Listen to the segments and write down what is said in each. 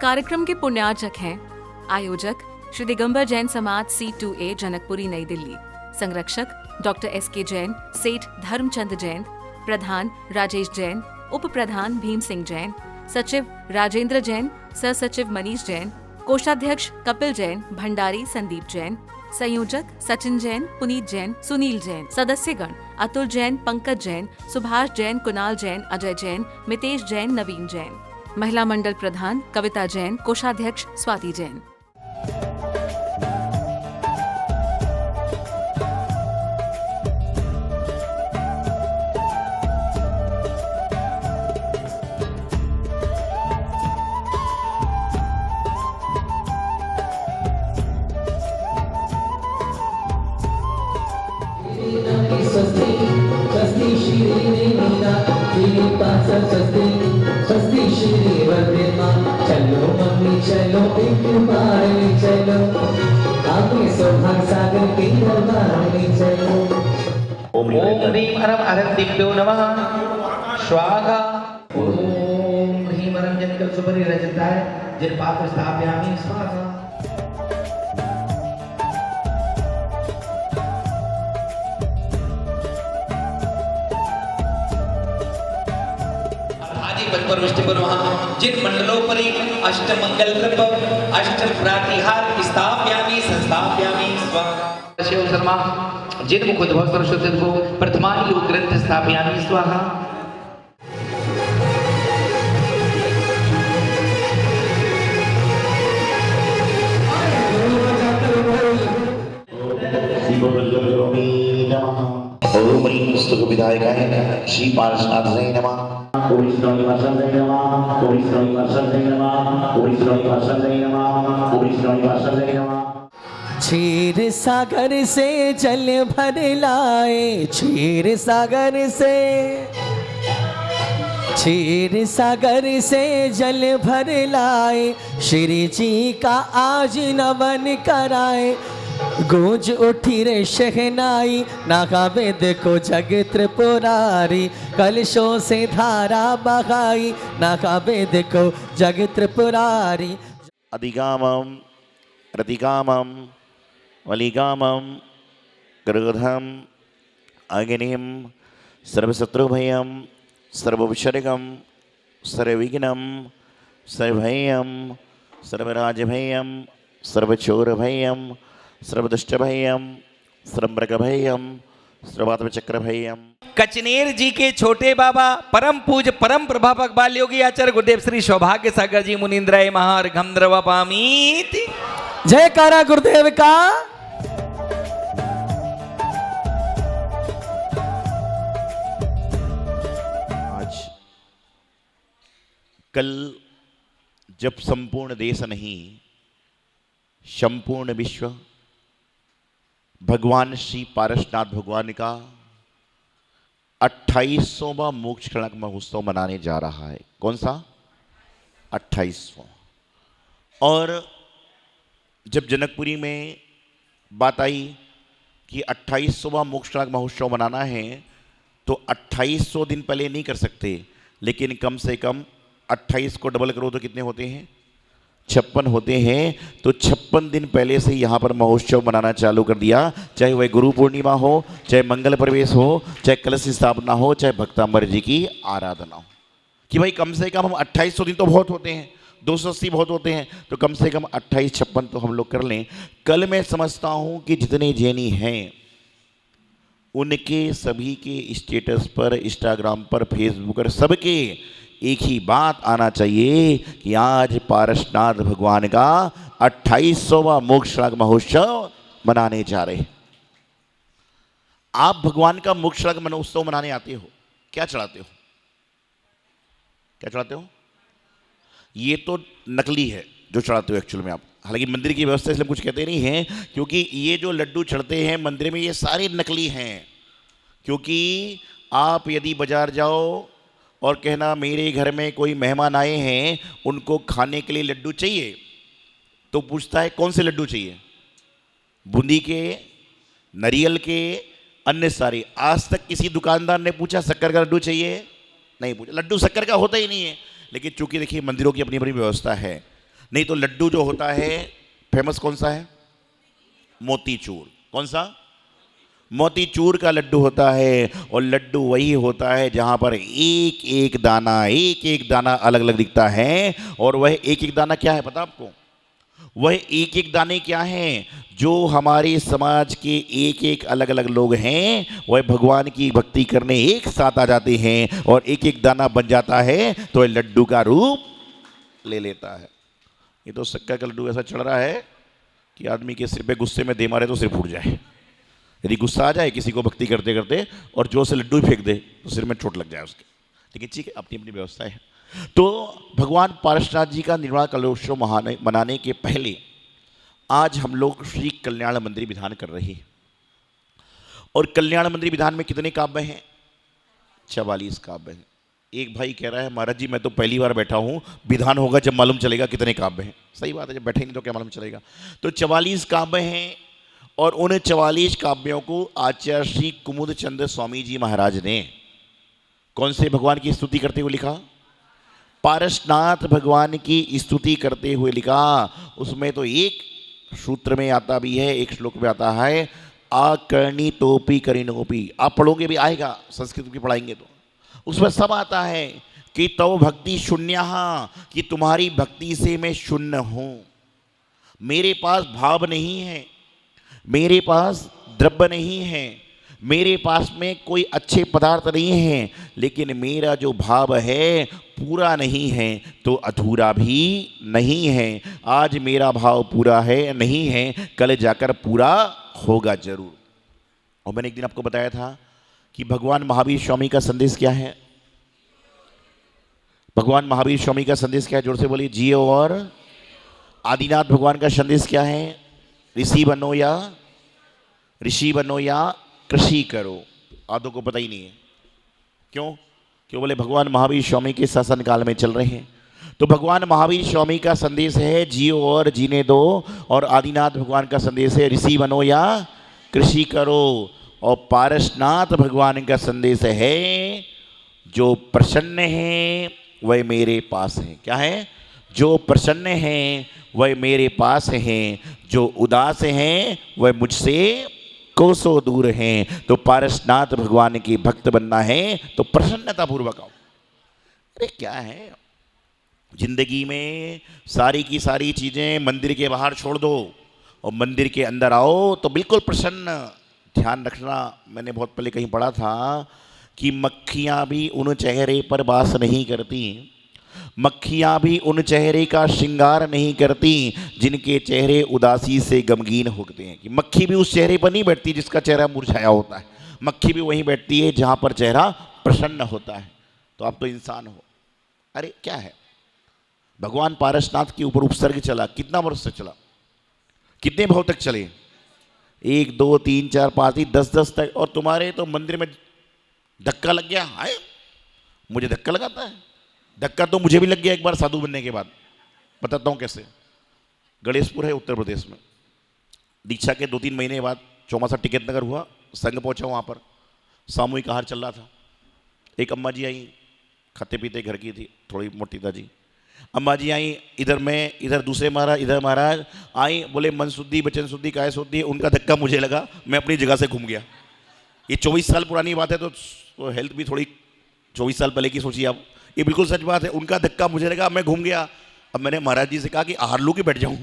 कार्यक्रम के पुण्यार्चक हैं आयोजक श्री दिगंबर जैन समाज C2A जनकपुरी नई दिल्ली, संरक्षक डॉक्टर SK जैन, सेठ धर्मचंद जैन, प्रधान राजेश जैन, उप प्रधान भीम सिंह जैन, सचिव राजेंद्र जैन, सह सचिव मनीष जैन, कोषाध्यक्ष कपिल जैन, भंडारी संदीप जैन, संयोजक सचिन जैन, पुनीत जैन, सुनील जैन, सदस्यगण अतुल जैन, पंकज जैन, सुभाष जैन, कुणाल जैन, अजय जैन, मितेश जैन, नवीन जैन, महिला मंडल प्रधान कविता जैन, कोषाध्यक्ष स्वाति जैन। चलो मम्मी चलो एक बार चलो आगे सौभाग्य सागर के दरबार में चलो। ओम ह्रीं हरं हरन्दिभ्यो नमः स्वाहा। ओम ह्रीं हरं जन्कल सुपरि रजताय जल पात्र स्थापयामि स्वाहा। जिन मंडलोपरि अष्ट मंगल कृप अष्ट प्रातिहार स्थापयामि संस्थापयामि स्वाहा। शिव शर्मा जिन मुखोद्भव सरस्वती को प्रथमानि योग ग्रंथ स्थापयामि स्वाहा। ओम ह्रीं पुस्तक विधायकाय श्री पार्षदाय नमः। ओम श्री पार्षदाय नमः। ओम श्री पार्षदाय नमः। ओम श्री पार्षदाय नमः। ओम श्री पार्षदाय नमः। क्षीर सागर से जल भर लाए, क्षीर सागर से जल भर लाए, श्री जी का आज नवन कराए। गूंज उठी रे शहनाई, नागा वेद को जग त्रिपुरारी, कलशों से धारा बहाई, नागा वेद को जग त्रिपुरारी। अधिगामं रतिगामं वलिगामं क्रोधम अग्निं सर्वशत्रुभयं सर्वविसर्गं सर्वविघ्नं सर्वभयं सर्वराजभयं सर्वचोरभयं सर्वदुष्टभयं सर्वमृगभयं सर्वात्मचक्रभयं। कचनेर जी के छोटे बाबा परम पूज परम प्रभावक बाल योगी आचार्य गुरुदेव श्री सौभाग्य सागर जी मुनिंद्राय महार घमद्रवापामीति। जयकारा गुरुदेव का। आज कल जब संपूर्ण देश नहीं संपूर्ण विश्व भगवान श्री पारसनाथ भगवान का 28वां मोक्ष कलंक महोत्सव मनाने जा रहा है। कौन सा? 28वां। और जब जनकपुरी में बात आई कि 28वां मोक्ष कलंक महोत्सव मनाना है तो 2800 दिन पहले नहीं कर सकते, लेकिन कम से कम 28 को डबल करो तो कितने होते हैं? 56 होते हैं। तो 56 दिन पहले से यहाँ पर महोत्सव मनाना चालू कर दिया, चाहे वह गुरु पूर्णिमा हो, चाहे मंगल प्रवेश हो, चाहे कलश स्थापना हो, चाहे भक्तांबर जी की आराधना हो, कि भाई कम से कम हम 2800 दिन तो बहुत होते हैं, 280 बहुत होते हैं, तो कम से कम 28-56 तो हम लोग कर लें। कल मैं समझता हूँ कि जितने जैनी हैं उनके सभी के स्टेटस पर, इंस्टाग्राम पर, फेसबुक पर, सबके एक ही बात आना चाहिए कि आज पारसनाथ भगवान का 28वां मोक्ष कलंक महोत्सव मनाने जा रहे हैं। आप भगवान का मोक्ष कलंक महोत्सव मनाने आते हो, क्या चढ़ाते हो? क्या चढ़ाते हो? ये तो नकली है जो चढ़ाते हो एक्चुअल में आप। हालांकि मंदिर की व्यवस्था इसलिए कुछ कहते नहीं हैं, क्योंकि ये जो लड्डू चढ़ते हैं मंदिर में ये सारे नकली हैं। क्योंकि आप यदि बाजार जाओ और कहना मेरे घर में कोई मेहमान आए हैं, उनको खाने के लिए लड्डू चाहिए, तो पूछता है कौन से लड्डू चाहिए? बूंदी के, नारियल के, अन्य सारे। आज तक किसी दुकानदार ने पूछा शक्कर का लड्डू चाहिए? नहीं पूछा। लड्डू शक्कर का होता ही नहीं है। लेकिन चूंकि देखिए मंदिरों की अपनी अपनी व्यवस्था है, नहीं तो लड्डू जो होता है फेमस कौन सा है? मोतीचूर। कौन सा? मोतीचूर का लड्डू होता है। और लड्डू वही होता है जहां पर एक एक दाना अलग अलग दिखता है। और वह एक एक दाना क्या है पता आपको? वह एक एक दाने क्या हैं? जो हमारे समाज के एक एक अलग अलग लोग हैं, वह भगवान की भक्ति करने एक साथ आ जाते हैं और एक एक दाना बन जाता है तो वह लड्डू का रूप ले लेता है। ये तो शक्कर का लड्डू ऐसा चढ़ रहा है कि आदमी के सिर पे गुस्से में दे मारे तो सिर फूट जाए। यदि गुस्सा आ जाए किसी को भक्ति करते करते और जोर से लड्डू फेंक दे तो सिर में चोट लग जाए उसके। लेकिन ठीक है, अपनी अपनी व्यवस्था है। तो भगवान पारसनाथ जी का निर्वाण कल्योत्सव मनाने के पहले आज हम लोग श्री कल्याण मंदिर विधान कर रहे हैं। और कल्याण मंदिर विधान में कितने काव्य हैं? 44 काव्य हैं। एक भाई कह रहा है महाराज जी मैं तो पहली बार बैठा हूँ, विधान होगा जब मालूम चलेगा कितने काव्य हैं। सही बात है, जब बैठेंगे तो क्या मालूम चलेगा। तो 44 काव्य हैं और उन 44 काव्यों को आचार्य श्री कुमुद चंद्र स्वामी जी महाराज ने कौन से भगवान की स्तुति करते हुए लिखा? पारसनाथ भगवान की स्तुति करते हुए लिखा। उसमें तो एक सूत्र में आता भी है, एक श्लोक में आता है आकर्णी तोपी करिनोपी। आप पढ़ोगे भी आएगा, संस्कृत की पढ़ाएंगे तो उसमें सब आता है कि तव भक्ति शून्य, कि तुम्हारी भक्ति से मैं शून्य हूँ। मेरे पास भाव नहीं है, मेरे पास द्रव्य नहीं है, मेरे पास में कोई अच्छे पदार्थ नहीं है, लेकिन मेरा जो भाव है पूरा नहीं है तो अधूरा भी नहीं है। आज मेरा भाव पूरा है नहीं है, कल जाकर पूरा होगा जरूर। और मैंने एक दिन आपको बताया था कि भगवान महावीर स्वामी का संदेश क्या है? भगवान महावीर स्वामी का संदेश क्या है? जोर से बोलिए। जियो। और आदिनाथ भगवान का संदेश क्या है? ऋषि बनो या कृषि करो। आदों को पता ही नहीं है। क्यों बोले भगवान महावीर स्वामी के शासन काल में चल रहे हैं। तो भगवान महावीर स्वामी का संदेश है जियो और जीने दो, और आदिनाथ भगवान का संदेश है ऋषि बनो या कृषि करो। और पारसनाथ भगवान का संदेश है जो प्रसन्न है वह मेरे पास है। क्या है? जो प्रसन्न है वह मेरे पास है, जो उदास है वह मुझसे कोसों दूर हैं। तो पारसनाथ भगवान के भक्त बनना है तो प्रसन्नता पूर्वक आओ। अरे क्या है जिंदगी में, सारी की सारी चीजें मंदिर के बाहर छोड़ दो और मंदिर के अंदर आओ तो बिल्कुल प्रसन्न। ध्यान रखना, मैंने बहुत पहले कहीं पढ़ा था कि मक्खियां भी उन चेहरे पर वास नहीं करती, मक्खियां भी उन चेहरे का श्रृंगार नहीं करती जिनके चेहरे उदासी से गमगीन होते हैं। कि मक्खी भी उस चेहरे पर नहीं बैठती जिसका चेहरा मुरझाया होता है, मक्खी भी वहीं बैठती है जहां पर चेहरा प्रसन्न होता है। तो आप तो इंसान हो। अरे क्या है, भगवान पारसनाथ के ऊपर उपसर्ग चला, कितना वर्ष से चला, कितने भाव तक चले? 1 2 3 4 5 10 तक। और तुम्हारे तो मंदिर में धक्का लग गया। हाय, मुझे धक्का लगाता है। धक्का तो मुझे भी लग गया एक बार साधु बनने के बाद। बताता हूँ कैसे। गणेशपुर है उत्तर प्रदेश में, दीक्षा के 2-3 महीने बाद चौमासा टिकट नगर हुआ, संघ पहुंचा। वहाँ पर सामूहिक आहार चल रहा था। एक अम्मा जी आई, खाते पीते घर की थी, थोड़ी मोटी ताजी अम्मा जी आई। इधर मैं, इधर दूसरे महाराज, इधर महाराज आई। बोले मन शुद्धि वचन शुद्धि काय शुद्धि। उनका धक्का मुझे लगा, मैं अपनी जगह से घूम गया। ये 24 साल पुरानी बात है तो हेल्थ भी थोड़ी 24 साल पहले की सोचिए आप। ये बिल्कुल सच बात है। उनका धक्का मुझे लगा, मैं घूम गया। अब मैंने महाराज जी से कहा कि आहार लूँ कि बैठ जाऊँ।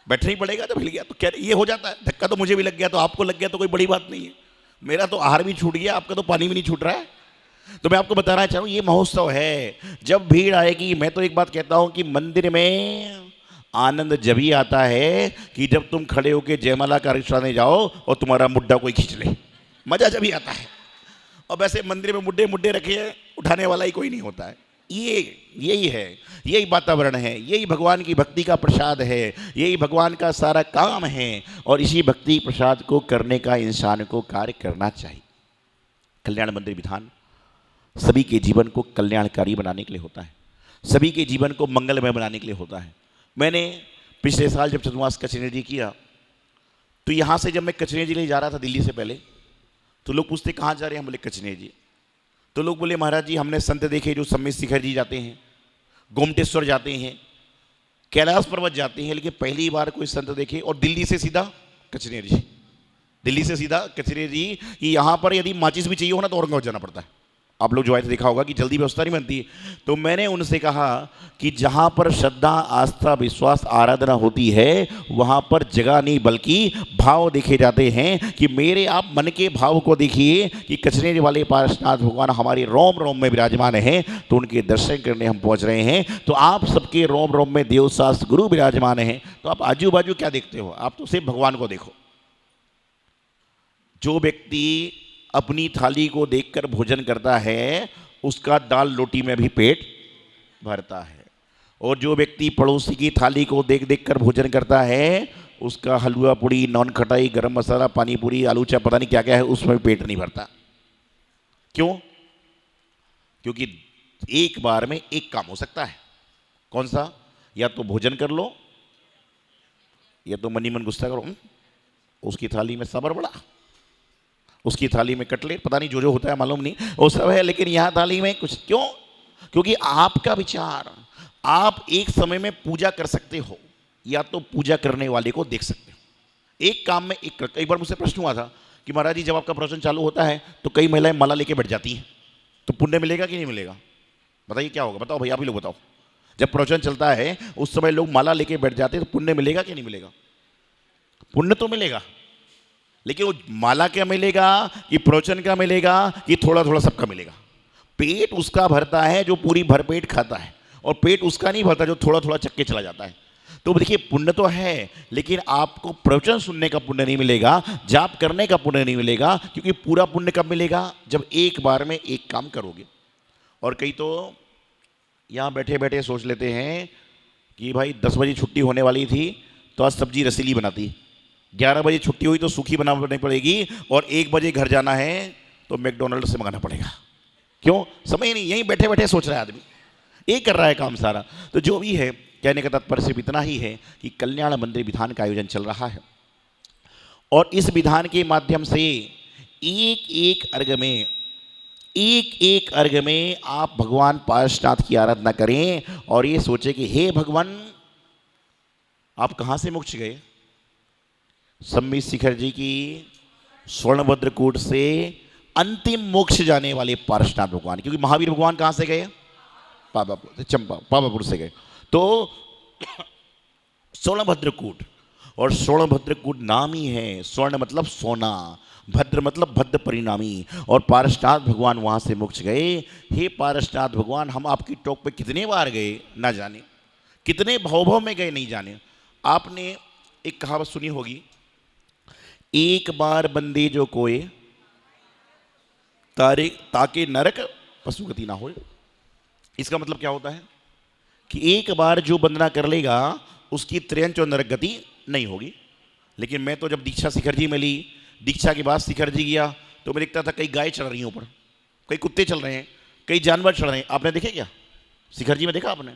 बैठना ही पड़ेगा जब हिल गया तो। क्या ये हो जाता है, धक्का तो मुझे भी लग गया तो आपको लग गया तो कोई बड़ी बात नहीं है। मेरा तो आहार भी छूट गया, आपका तो पानी भी नहीं छूट रहा है। तो मैं आपको बताना चाहूँ ये महोत्सव है। जब भीड़ आएगी, मैं तो एक बात कहता हूँ कि मंदिर में आनंद जब ही आता है कि जब तुम खड़े होकर जयमाला का रिश्ताने जाओ और तुम्हारा मुड्ढा कोई खींच ले। मजा जब ही आता है। और वैसे मंदिर में मुड्ढे रखे हैं, उठाने वाला ही कोई नहीं होता है। यही है, यही वातावरण है, यही भगवान की भक्ति का प्रसाद है, यही भगवान का सारा काम है। और इसी भक्ति प्रसाद को करने का इंसान को कार्य करना चाहिए। कल्याण मंदिर विधान सभी के जीवन को कल्याणकारी बनाने के लिए होता है, सभी के जीवन को मंगलमय बनाने के लिए होता है। मैंने पिछले साल जब चतुर्मास कचरे जी किया तो यहाँ से जब मैं कचरे जी ले जा रहा था दिल्ली से पहले, तो लोग पूछते कहाँ जा रहे हैं, हम बोले कचरे जी। तो लोग बोले महाराज जी हमने संत देखे जो सम्मेद शिखर जी जाते हैं, गोमटेश्वर जाते हैं, कैलाश पर्वत जाते हैं, लेकिन पहली बार कोई संत देखे और दिल्ली से सीधा कचनेर जी, दिल्ली से सीधा कचनेर जी, कि यहाँ पर यदि माचिस भी चाहिए हो ना तो औरंगाबाद जाना पड़ता है। आप लोग जो आए थे देखा होगा कि जल्दी व्यवस्था नहीं बनती। तो मैंने उनसे कहा कि जहाँ पर श्रद्धा, आस्था, विश्वास, आराधना होती है वहाँ पर जगह नहीं बल्कि भाव देखे जाते हैं। कि मेरे आप मन के भाव को देखिए कि कचनेर वाले पार्श्वनाथ भगवान हमारे रोम रोम में विराजमान हैं, तो उनके दर्शन करने हम पहुँच रहे हैं। तो आप सबके रोम रोम में देवशास्त्र गुरु विराजमान हैं, तो आप आजू बाजू क्या देखते हो, आप तो सिर्फ भगवान को देखो। जो व्यक्ति अपनी थाली को देखकर भोजन करता है उसका दाल रोटी में भी पेट भरता है, और जो व्यक्ति पड़ोसी की थाली को देख देख कर भोजन करता है उसका हलवा पूड़ी, नॉन खटाई, गरम मसाला, पानी पूरी, आलू चाप, पता नहीं क्या क्या है, उसमें पेट नहीं भरता। क्यों? क्योंकि एक बार में एक काम हो सकता है। कौन सा? या तो भोजन कर लो या तो मनी मन गुस्सा करो। उसकी थाली में सांभर बड़ा, उसकी थाली में कटलेट, पता नहीं जो जो होता है मालूम नहीं, वो सब है, लेकिन यहाँ थाली में कुछ। क्यों? क्योंकि आपका विचार, आप एक समय में पूजा कर सकते हो या तो पूजा करने वाले को देख सकते हो। एक काम में एक बार मुझसे प्रश्न हुआ था कि महाराज जी जब आपका प्रवचन चालू होता है तो कई महिलाएं माला लेके बैठ जाती हैं, तो पुण्य मिलेगा कि नहीं मिलेगा? बताइए क्या होगा, बताओ भाई, आप ही लोग बताओ। जब प्रवचन चलता है उस समय लोग माला लेके बैठ जाते हैं, तो पुण्य मिलेगा कि नहीं मिलेगा? पुण्य तो मिलेगा, लेकिन वो माला क्या मिलेगा कि प्रवचन का मिलेगा कि थोड़ा थोड़ा सबका मिलेगा? पेट उसका भरता है जो पूरी भरपेट खाता है, और पेट उसका नहीं भरता जो थोड़ा थोड़ा चक्के चला जाता है। तो देखिए पुण्य तो है, लेकिन आपको प्रवचन सुनने का पुण्य नहीं मिलेगा, जाप करने का पुण्य नहीं मिलेगा, क्योंकि पूरा पुण्य कब मिलेगा? जब एक बार में एक काम करोगे। और कई तो यहाँ बैठे बैठे सोच लेते हैं कि भाई 10 बजे छुट्टी होने वाली थी तो आज सब्जी रसीली बनाती, 11 बजे छुट्टी हुई तो सूखी बनानी पड़ेगी, और 1 बजे घर जाना है तो मैकडोनल्ड से मंगाना पड़ेगा। क्यों? समय नहीं, यहीं बैठे बैठे सोच रहा है आदमी, ये कर रहा है काम सारा। तो जो भी है, कहने का तात्पर्य सिर्फ इतना ही है कि कल्याण मंदिर विधान का आयोजन चल रहा है, और इस विधान के माध्यम से एक एक अर्घ में आप भगवान पार्श्वनाथ की आराधना करें, और ये सोचे कि हे भगवान, आप कहाँ से मोक्ष गए? सम्मित शिखर जी की स्वर्णभद्रकूट से अंतिम मोक्ष जाने वाले पार्श्वनाथ भगवान। क्योंकि महावीर भगवान कहाँ से गए? पावापुर से गए। तो स्वर्णभद्रकूट, और स्वर्णभद्रकूट नाम ही है, स्वर्ण मतलब सोना, भद्र मतलब भद्र परिणामी, और पार्श्वनाथ भगवान वहाँ से मोक्ष गए। हे पार्श्वनाथ भगवान, हम आपकी टोक पे कितने बार गए ना जाने, कितने भव में गए नहीं जाने। आपने एक कहावत सुनी होगी, एक बार बंदे जो कोय तारे ताके नरक पशुगति ना होए। इसका मतलब क्या होता है कि एक बार जो वंदना कर लेगा उसकी त्र्यंच और नरक गति नहीं होगी। लेकिन मैं तो जब दीक्षा शिखर जी में ली, दीक्षा के बाद शिखर जी गया, तो मैं देखता था कई गाय चल रही हैं ऊपर, कई कुत्ते चल रहे हैं, कई जानवर चल रहे हैं। आपने देखे क्या? शिखर जी में देखा आपने?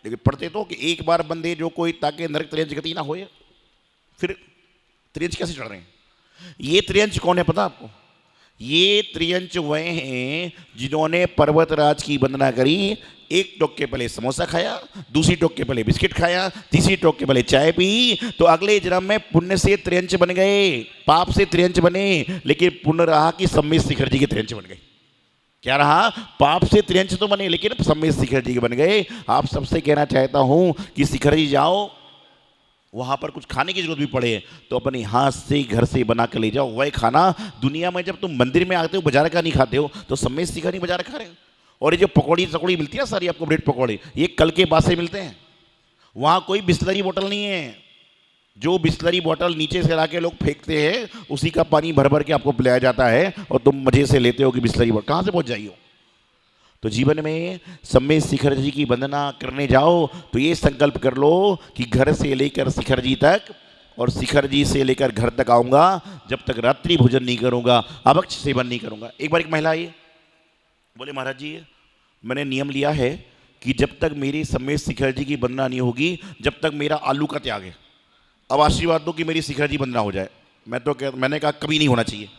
लेकिन पढ़ते तो कि एक बार बंदे जो कोई ताके नरक त्र्यंच गति ना होए। फिर त्रियंच कैसे चढ़ रहे हैं? ये त्रियंच कौन है पता आपको? ये त्रियंच वह हैं जिन्होंने पर्वतराज की वंदना करी। एक टोक के पहले समोसा खाया, दूसरी टोक के पहले बिस्किट खाया, तीसरी टोक के पहले चाय पी, तो अगले जन्म में पुण्य से त्रियंच बन गए, पाप से त्रियंच बने, लेकिन पुण्य रहा कि सम्मित शिखर जी के त्रियंच बन गए। क्या रहा? पाप से त्रियंच तो बने, लेकिन सम्मित शिखर जी के बन गए। आप सबसे कहना चाहता हूं कि शिखर जी जाओ, वहाँ पर कुछ खाने की जरूरत भी पड़े तो अपने हाथ से घर से बना कर ले जाओ। वही खाना दुनिया में जब तुम मंदिर में आते हो बाजार का नहीं खाते हो, तो सम्मित शिखर नहीं बाजार खा रहे हो। और ये जो पकौड़ी सकौड़ी मिलती है सारी आपको, ब्रेड पकौड़े, ये कल के बाद से मिलते हैं। वहाँ कोई बिस्लरी बोतल नहीं है, जो बिस्लरी बोतल नीचे से ला के लोग फेंकते हैं उसी का पानी भर भर के आपको पिलाया जाता है, और तुम मजे से लेते हो कि बिस्लरी बोतल कहाँ से पहुँच जाइए। तो जीवन में सम्मित शिखर जी की वंदना करने जाओ तो ये संकल्प कर लो कि घर से लेकर शिखर जी तक और शिखर जी से लेकर घर तक आऊँगा, जब तक रात्रि भोजन नहीं करूँगा, अभक्ष सेवन नहीं करूँगा। एक बार एक महिला आई, बोले महाराज जी मैंने नियम लिया है कि जब तक मेरी सम्मित शिखर जी की वंदना नहीं होगी, जब तक मेरा आलू का त्याग है। अब आशीर्वाद दो कि मेरी शिखर जी वंदना हो जाए। मैंने कहा कभी नहीं होना चाहिए।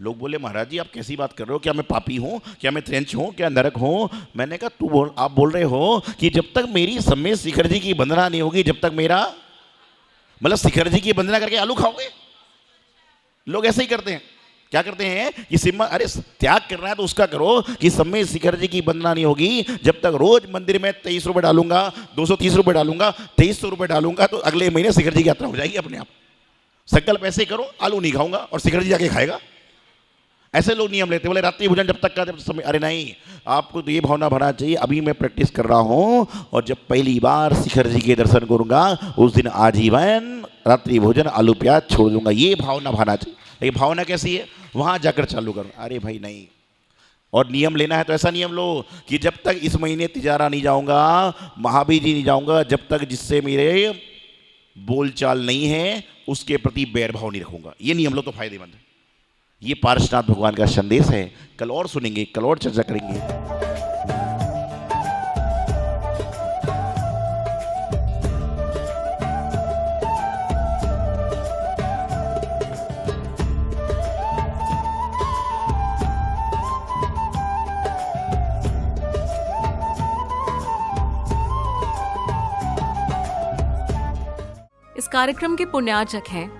लोग बोले महाराज जी आप कैसी बात कर रहे हो, क्या मैं पापी हूँ, क्या मैं त्रेंच हूँ, क्या नरक हूँ? मैंने कहा आप बोल रहे हो कि जब तक मेरी समय शिखर जी की वंदना नहीं होगी, जब तक मेरा मतलब शिखर जी की वंदना करके आलू खाओगे? लोग ऐसे ही करते हैं। क्या करते हैं कि सिम्मा, अरे त्याग करना है तो उसका करो कि समय शिखर जी की वंदना नहीं होगी जब तक रोज मंदिर में 23 रुपये डालूंगा, 230 रुपये डालूंगा, 2300 रुपये डालूंगा तो अगले महीने शिखर जी की यात्रा हो जाएगी अपने आप। संकल्प ऐसे करो, आलू नहीं खाऊंगा और शिखर जी जाके खाएगा। ऐसे लोग नियम लेते, बोले रात्रि भोजन जब तक का, जब समय, अरे नहीं, आपको तो ये भावना भरना चाहिए अभी मैं प्रैक्टिस कर रहा हूँ और जब पहली बार शिखर जी के दर्शन करूंगा उस दिन आजीवन रात्रि भोजन आलू प्याज छोड़ दूंगा, ये भावना भरना चाहिए। लेकिन भावना कैसी है, वहां जाकर चालू करो। अरे भाई नहीं, और नियम लेना है तो ऐसा नियम लो कि जब तक इस महीने तिजारा नहीं जाऊंगा, महावीर जी नहीं जाऊंगा, जब तक जिससे मेरे बोलचाल नहीं है उसके प्रति बैर भाव नहीं रखूंगा। ये नियम लो तो फायदेमंद है। ये पार्श्वनाथ भगवान का संदेश है। कल और सुनेंगे, कल और चर्चा करेंगे। इस कार्यक्रम के पुण्यार्चक हैं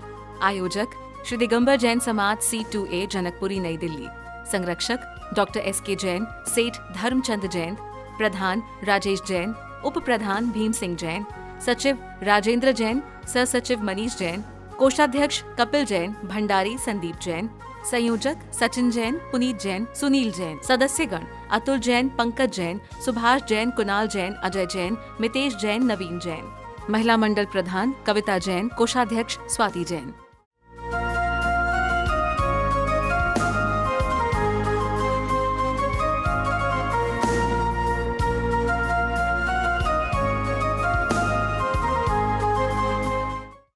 आयोजक श्री दिगंबर जैन समाज C2A जनकपुरी नई दिल्ली, संरक्षक डॉक्टर SK जैन, सेठ धर्मचंद जैन, प्रधान राजेश जैन, उप प्रधान भीम सिंह जैन, सचिव राजेंद्र जैन, सह सचिव मनीष जैन, कोषाध्यक्ष कपिल जैन, भंडारी संदीप जैन, संयोजक सचिन जैन, पुनीत जैन, सुनील जैन, सदस्यगण अतुल जैन, पंकज जैन, सुभाष जैन, कुणाल जैन, अजय जैन, मितेश जैन, नवीन जैन, महिला मंडल प्रधान कविता जैन, कोषाध्यक्ष स्वाति जैन।